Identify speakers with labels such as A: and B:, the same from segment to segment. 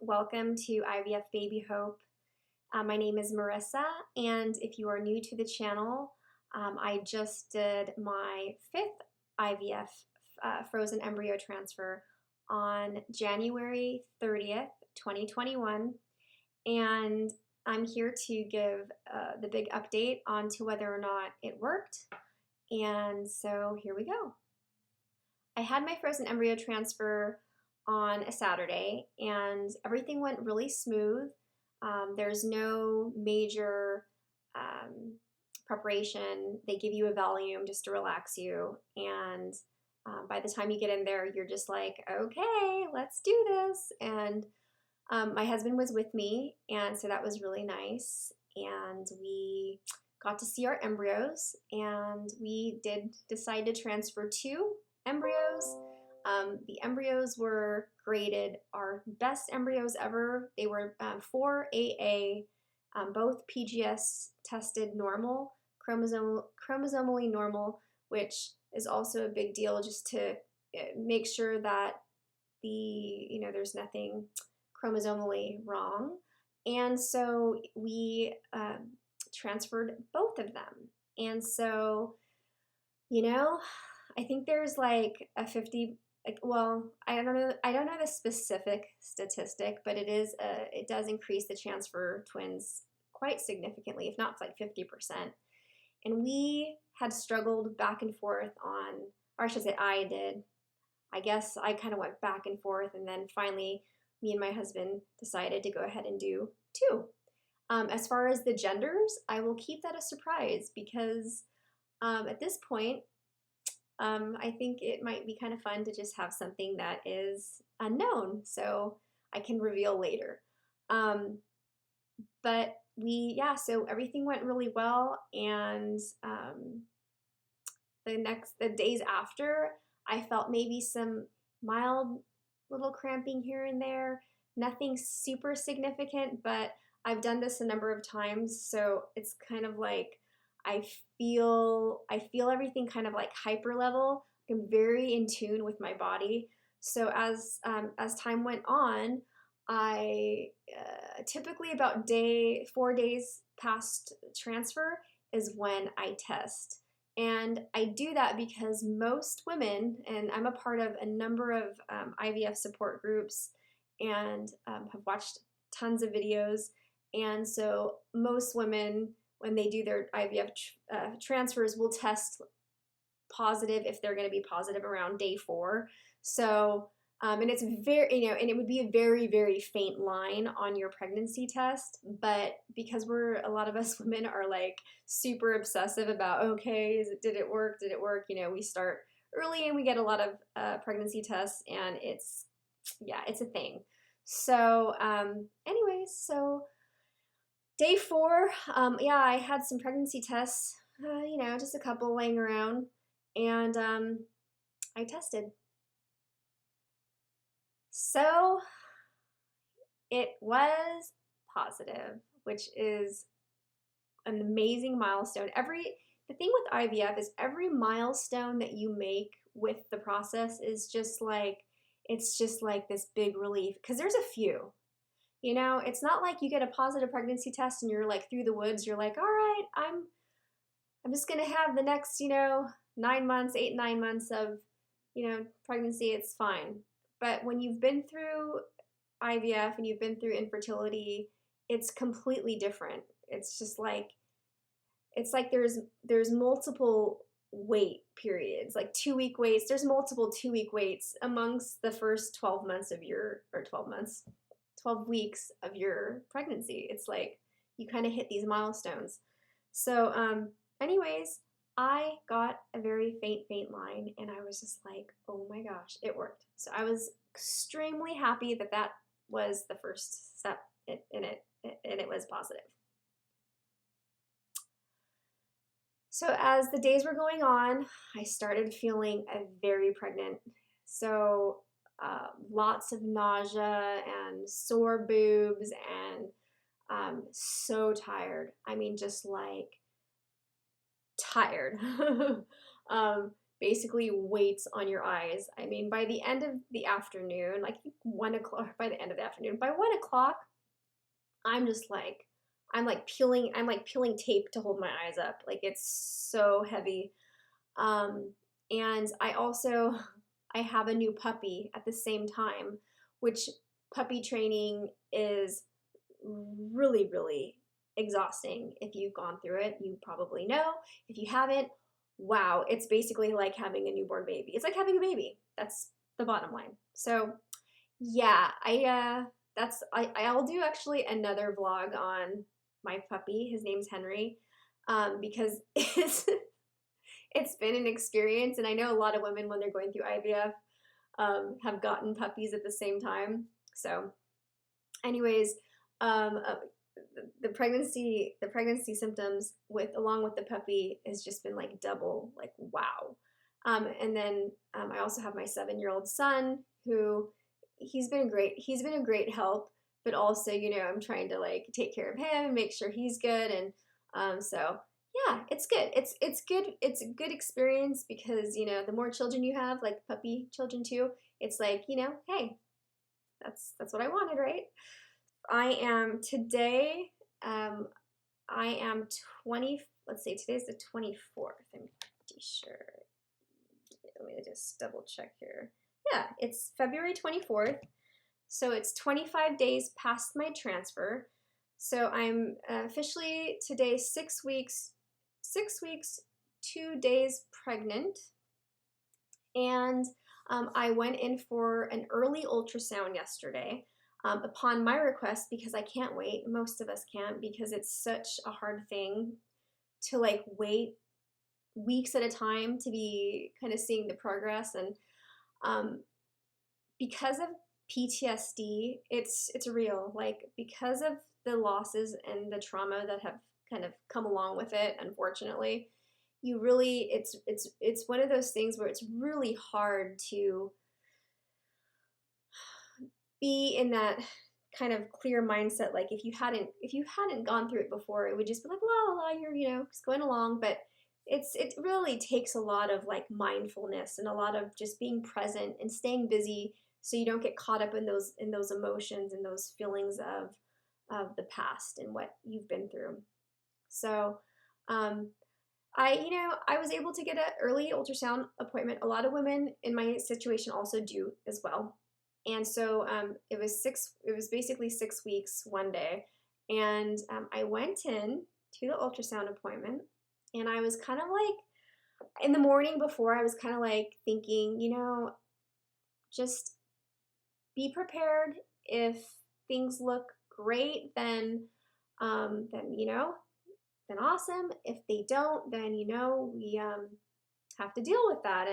A: welcome to IVF Baby Hope. My name is Marissa, and if you are new to the channel, I just did my 5th IVF Frozen Embryo Transfer on January 30th, 2021, and I'm here to give the big update on to whether or not it worked, and so here we go. I had my frozen embryo transfer on a Saturday, and everything went really smooth. There's no major preparation. They give you a Valium just to relax you, and by the time you get in there, you're just like, okay, let's do this. And my husband was with me, and so that was really nice. And we got to see our embryos, and we did decide to transfer 2 embryos. The embryos were graded our best embryos ever. They were 4AA, both PGS tested normal, chromosomally normal, which is also a big deal just to make sure that there's nothing chromosomally wrong. And so we transferred both of them. And so, I think there's like a 50, I don't know the specific statistic, but it does increase the chance for twins quite significantly, if not like 50%. And we had struggled back and forth or I should say I did. I guess I kind of went back and forth, and then finally me and my husband decided to go ahead and do 2. As far as the genders, I will keep that a surprise because at this point, I think it might be kind of fun to just have something that is unknown, so I can reveal later. But so everything went really well, and the days after, I felt maybe some mild little cramping here and there, nothing super significant, but I've done this a number of times, so it's kind of like I feel everything kind of like hyper level. I'm very in tune with my body. So as time went on, I typically about 4 days past transfer is when I test. And I do that because most women, and I'm a part of a number of IVF support groups and have watched tons of videos. And so most women, when they do their IVF transfers, will test positive if they're going to be positive around day 4. So, and it's very, and it would be a very, very faint line on your pregnancy test. But because a lot of us women are like super obsessive about, okay, did it work? Did it work? We start early and we get a lot of pregnancy tests, and it's a thing. So, anyways, so day 4, I had some pregnancy tests, just a couple laying around, and I tested. So it was positive, which is an amazing milestone. The thing with IVF is every milestone that you make with the process is just like this big relief, because there's a few. It's not like you get a positive pregnancy test and you're like through the woods. You're like, all right, I'm just gonna have the next 8, 9 months of pregnancy. It's fine. But when you've been through IVF and you've been through infertility, it's completely different. It's just like there's multiple wait periods, like 2-week waits. There's multiple 2-week waits amongst the first 12 weeks of your pregnancy. It's like you kind of hit these milestones. So anyways, I got a very faint line, and I was just like, oh my gosh, it worked. So I was extremely happy that was the first step in it, and it was positive. So as the days were going on, I started feeling very pregnant. So lots of nausea and sore boobs, and so tired. I mean, just like tired. basically weights on your eyes. I mean, by the end of the afternoon, like 1 o'clock, by the end of the afternoon, by 1 o'clock, I'm just like, I'm like peeling tape to hold my eyes up. Like it's so heavy. And I have a new puppy at the same time, which puppy training is really, really exhausting. If you've gone through it, you probably know. If you haven't, wow, it's basically like having a newborn baby. It's like having a baby. That's the bottom line. So yeah, I'll do actually another vlog on my puppy. His name's Henry, because it's been an experience, and I know a lot of women when they're going through IVF have gotten puppies at the same time. So, anyways, um, uh, the pregnancy symptoms along with the puppy has just been like double, like wow. And then I also have my 7-year-old son who he's been great. He's been a great help, but also I'm trying to like take care of him and make sure he's good. And so yeah, it's good. It's good. It's a good experience because the more children you have, like puppy children too, it's like hey, that's what I wanted, right? I am today. I am 20. Let's see. Today's the 24th. I'm pretty sure. Let me just double check here. Yeah, it's February 24th. So it's 25 days past my transfer. So I'm officially today 6 weeks, 2 days pregnant. And I went in for an early ultrasound yesterday upon my request because I can't wait. Most of us can't because it's such a hard thing to like wait weeks at a time to be kind of seeing the progress. And because of PTSD, it's real. Like because of the losses and the trauma that have kind of come along with it, unfortunately, you really it's one of those things where it's really hard to be in that kind of clear mindset. Like if you hadn't gone through it before, it would just be like la la la, you're just going along. But it really takes a lot of like mindfulness and a lot of just being present and staying busy so you don't get caught up in those emotions and those feelings of the past and what you've been through. So I was able to get an early ultrasound appointment. A lot of women in my situation also do as well. And so it was basically 6 weeks one day. And I went in to the ultrasound appointment, and I was kind of like, in the morning before, I was kind of like thinking, just be prepared. If things look great, then awesome. If they don't, then we have to deal with that.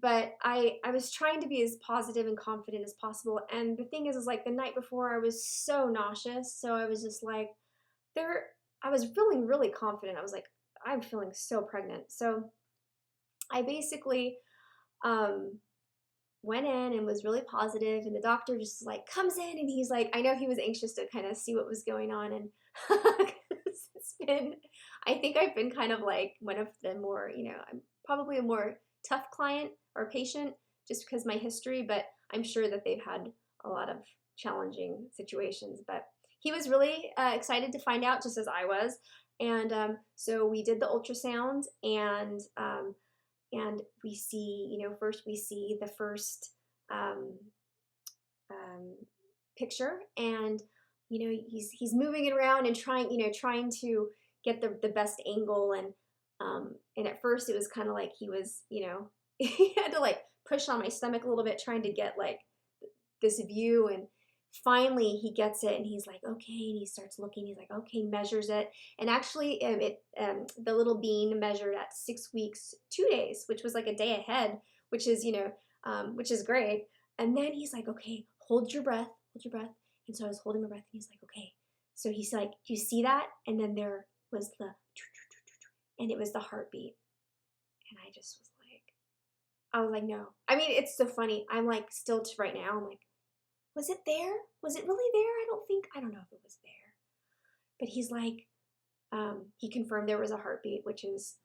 A: But I was trying to be as positive and confident as possible. And the thing is like the night before I was so nauseous, so I was just like I was feeling really confident. I was like, I'm feeling so pregnant. So I basically went in and was really positive, and the doctor just like comes in and he's like, I know he was anxious to kind of see what was going on. And I think I've been kind of like one of the more, I'm probably a more tough client or patient just because of my history, but I'm sure that they've had a lot of challenging situations. But he was really excited to find out, just as I was. And so we did the ultrasound, and we see, first we see the first picture, and he's moving it around and trying to get the best angle. And at first it was kind of like he was, he had to like push on my stomach a little bit trying to get like this view. And finally he gets it, and he's like, okay, and he starts looking, he's like, okay, measures it. And actually the little bean measured at 6 weeks 2 days, which was like a day ahead, which is great. And then he's like, okay, hold your breath. And so I was holding my breath, and he's like, okay. So he's like, do you see that? And then there was and it was the heartbeat. And I was like, no. I mean, it's so funny. I'm like, still to right now, I'm like, was it there? Was it really there? I don't know if it was there. But he's like, he confirmed there was a heartbeat, which is,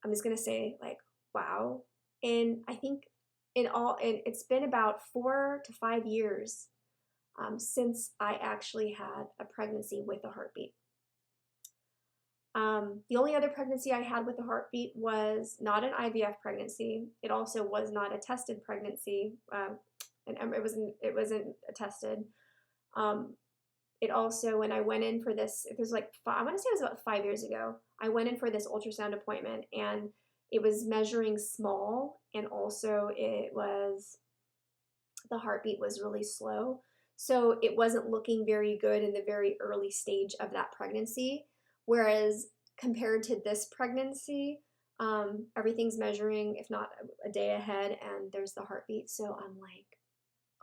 A: I'm just going to say, like, wow. And I think it's been about 4 to 5 years since I actually had a pregnancy with a heartbeat. The only other pregnancy I had with a heartbeat was not an IVF pregnancy. It also was not a tested pregnancy, and it wasn't tested. It also, when I went in for this, it was like I want to say it was about 5 years ago. I went in for this ultrasound appointment, and it was measuring small, and also the heartbeat was really slow, so it wasn't looking very good in the very early stage of that pregnancy. Whereas compared to this pregnancy, everything's measuring, if not a day ahead, and there's the heartbeat. So I'm like,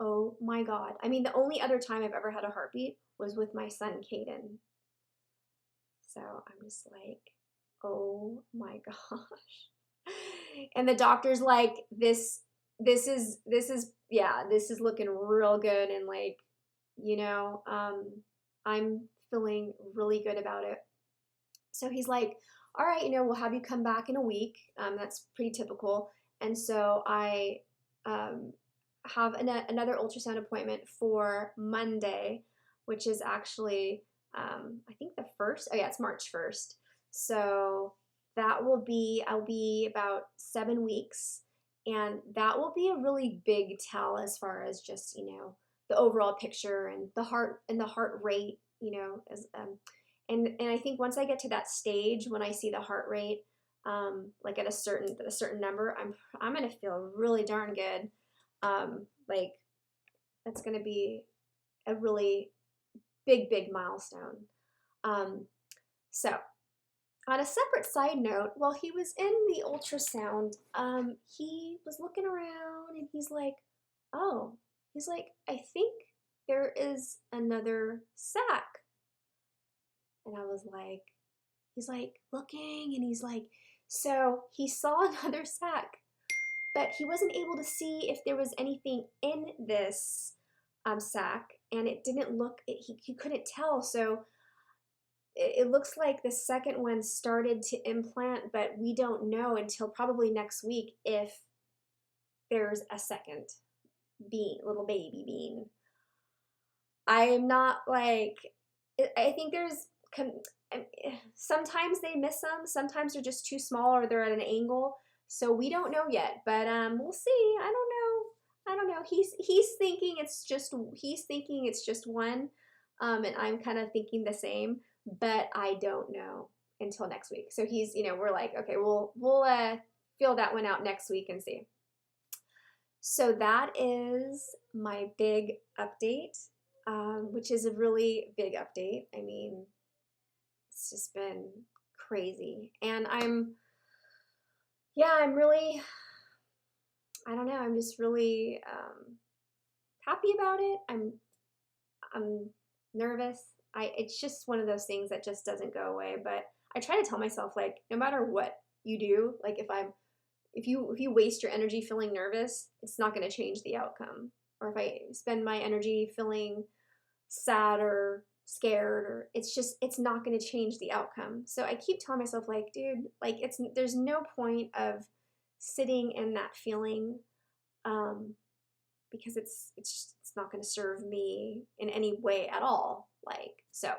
A: oh my God. I mean, the only other time I've ever had a heartbeat was with my son, Caden. So I'm just like, oh my gosh. And the doctor's like, this is looking real good. And like, I'm feeling really good about it. So he's like, all right, we'll have you come back in a week. That's pretty typical. And so I have another ultrasound appointment for Monday, which is actually, I think the 1st. Oh yeah, it's March 1st. So I'll be about 7 weeks. And that will be a really big tell as far as just, the overall picture and the heart rate, as and I think once I get to that stage, when I see the heart rate, like at a certain number, I'm gonna feel really darn good. Like that's gonna be a really big milestone. So on a separate side note, while he was in the ultrasound, he was looking around and he's like, I think there is another sac. And I was like, he's like looking and he's like, so he saw another sac, but he wasn't able to see if there was anything in this sac, and it didn't look, he couldn't tell. So it looks like the second one started to implant, but we don't know until probably next week if there's a second little baby bean. I'm not like, I think sometimes they miss them, sometimes they're just too small or they're at an angle, so we don't know yet, but we'll see. I don't know. He's thinking it's just one, and I'm kind of thinking the same, but I don't know until next week. So we're like, okay, we'll feel that one out next week and see. So that is my big update, which is a really big update. I mean, it's just been crazy. And I'm really, I don't know, I'm just really happy about it. I'm nervous. It's just one of those things that just doesn't go away. But I try to tell myself, like, no matter what you do, like if you waste your energy feeling nervous, it's not going to change the outcome. Or if I spend my energy feeling sad or scared, or it's not going to change the outcome. So I keep telling myself, like, dude, like there's no point of sitting in that feeling, because it's not going to serve me in any way at all. Like, so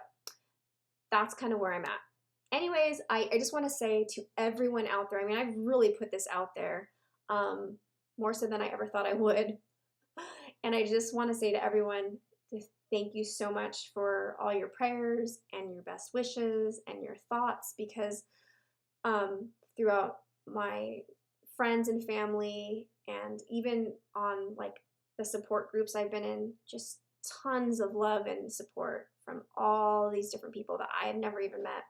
A: that's kind of where I'm at. Anyways, I just want to say to everyone out there, I mean, I've really put this out there, more so than I ever thought I would. And I just want to say to everyone, thank you so much for all your prayers and your best wishes and your thoughts, because throughout my friends and family, and even on like the support groups I've been in, just tons of love and support from all these different people that I have never even met.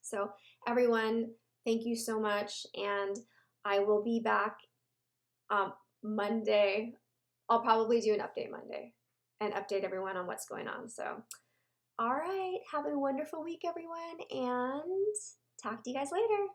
A: So everyone, thank you so much, and I will be back Monday. I'll probably do an update Monday and update everyone on what's going on. So, all right, have a wonderful week, everyone, and talk to you guys later.